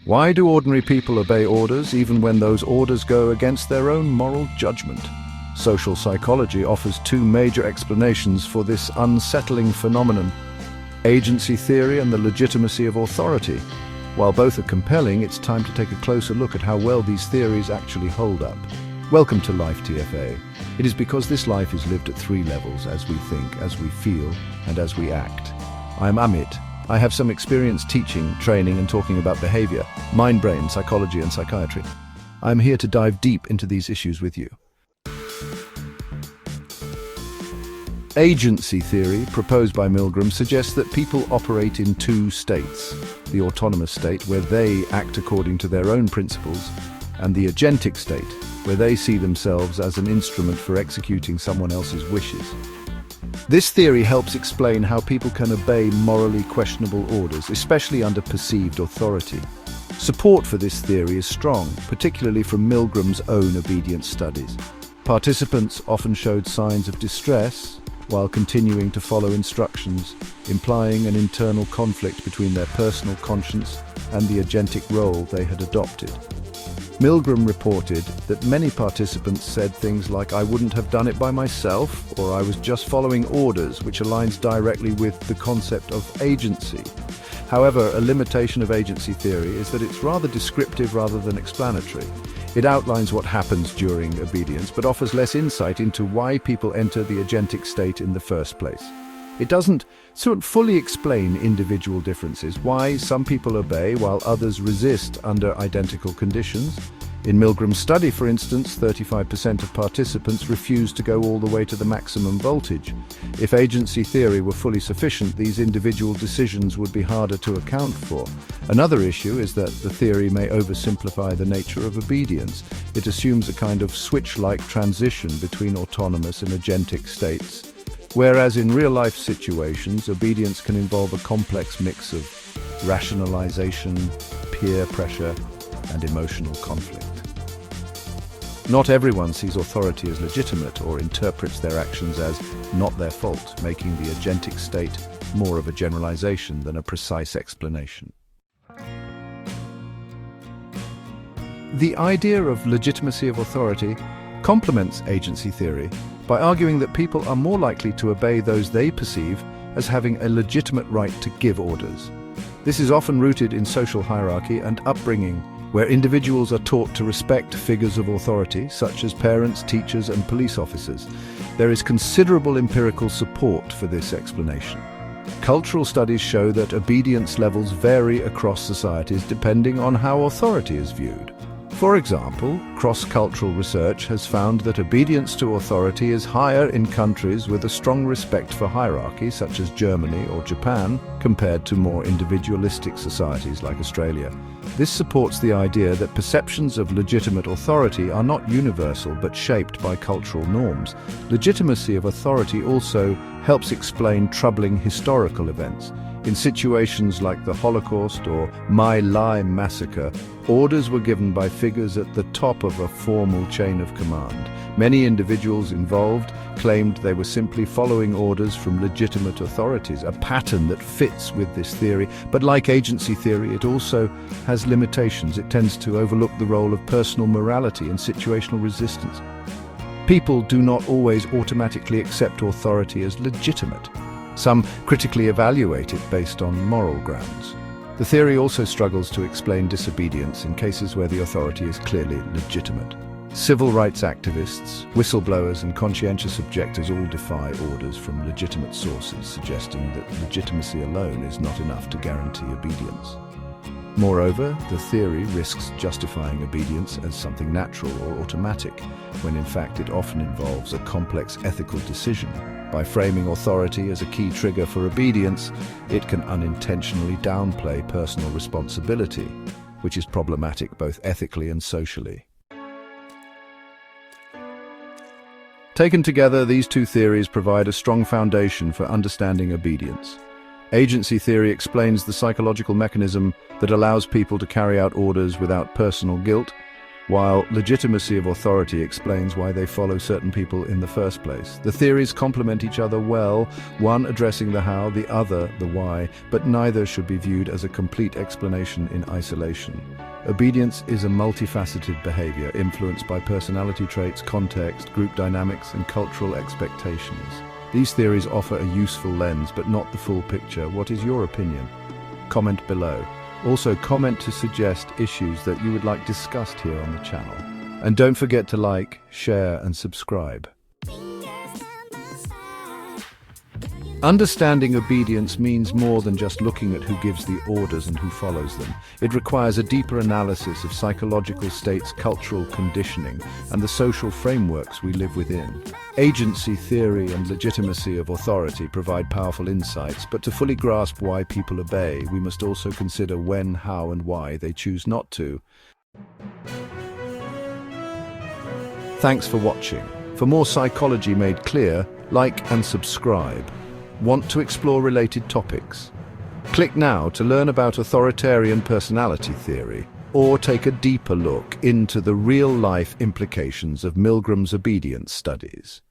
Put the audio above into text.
Why do ordinary people obey orders even when those orders go against their own moral judgment? Social psychology offers two major explanations for this unsettling phenomenon: agency theory and the legitimacy of authority. While both are compelling, it's time to take a closer look at how well these theories actually hold up. Welcome to Life TFA. It is because this life is lived at three levels: as we think, as we feel, and as we act. I am Amit. I have some experience teaching, training, and talking about behavior, mind-brain, psychology, and psychiatry. I'm here to dive deep into these issues with you. Agency theory, proposed by Milgram, suggests that people operate in two states: the autonomous state, where they act according to their own principles, and the agentic state, where they see themselves as an instrument for executing someone else's wishes. This theory helps explain how people can obey morally questionable orders, especially under perceived authority. Support for this theory is strong, particularly from Milgram's own obedience studies. Participants often showed signs of distress while continuing to follow instructions, implying an internal conflict between their personal conscience and the agentic role they had adopted. Milgram reported that many participants said things like, "I wouldn't have done it by myself," or "I was just following orders," which aligns directly with the concept of agency. However, a limitation of agency theory is that it's rather descriptive rather than explanatory. It outlines what happens during obedience, but offers less insight into why people enter the agentic state in the first place. It doesn't fully explain individual differences, why some people obey while others resist under identical conditions. In Milgram's study, for instance, 35% of participants refused to go all the way to the maximum voltage. If agency theory were fully sufficient, these individual decisions would be harder to account for. Another issue is that the theory may oversimplify the nature of obedience. It assumes a kind of switch-like transition between autonomous and agentic states, whereas in real-life situations, obedience can involve a complex mix of rationalization, peer pressure, and emotional conflict. Not everyone sees authority as legitimate or interprets their actions as not their fault, making the agentic state more of a generalization than a precise explanation. The idea of legitimacy of authority complements agency theory by arguing that people are more likely to obey those they perceive as having a legitimate right to give orders. This is often rooted in social hierarchy and upbringing, where individuals are taught to respect figures of authority, such as parents, teachers, and police officers. There is considerable empirical support for this explanation. Cultural studies show that obedience levels vary across societies depending on how authority is viewed. For example, cross-cultural research has found that obedience to authority is higher in countries with a strong respect for hierarchy, such as Germany or Japan, compared to more individualistic societies like Australia. This supports the idea that perceptions of legitimate authority are not universal but shaped by cultural norms. Legitimacy of authority also helps explain troubling historical events. In situations like the Holocaust or My Lai massacre, orders were given by figures at the top of a formal chain of command. Many individuals involved claimed they were simply following orders from legitimate authorities, a pattern that fits with this theory. But like agency theory, it also has limitations. It tends to overlook the role of personal morality and situational resistance. People do not always automatically accept authority as legitimate. Some critically evaluate it based on moral grounds. The theory also struggles to explain disobedience in cases where the authority is clearly legitimate. Civil rights activists, whistleblowers, and conscientious objectors all defy orders from legitimate sources, suggesting that legitimacy alone is not enough to guarantee obedience. Moreover, the theory risks justifying obedience as something natural or automatic, when in fact it often involves a complex ethical decision. By framing authority as a key trigger for obedience, it can unintentionally downplay personal responsibility, which is problematic both ethically and socially. Taken together, these two theories provide a strong foundation for understanding obedience. Agency theory explains the psychological mechanism that allows people to carry out orders without personal guilt, while legitimacy of authority explains why they follow certain people in the first place. The theories complement each other well, one addressing the how, the other the why, but neither should be viewed as a complete explanation in isolation. Obedience is a multifaceted behavior influenced by personality traits, context, group dynamics, and cultural expectations. These theories offer a useful lens, but not the full picture. What is your opinion? Comment below. Also, comment to suggest issues that you would like discussed here on the channel. And don't forget to like, share, and subscribe. Understanding obedience means more than just looking at who gives the orders and who follows them. It requires a deeper analysis of psychological states, cultural conditioning, and the social frameworks we live within. Agency theory and legitimacy of authority provide powerful insights, but to fully grasp why people obey, we must also consider when, how, and why they choose not to. Thanks for watching. For more psychology made clear, like and subscribe. Want to explore related topics? Click now to learn about authoritarian personality theory, or take a deeper look into the real-life implications of Milgram's obedience studies.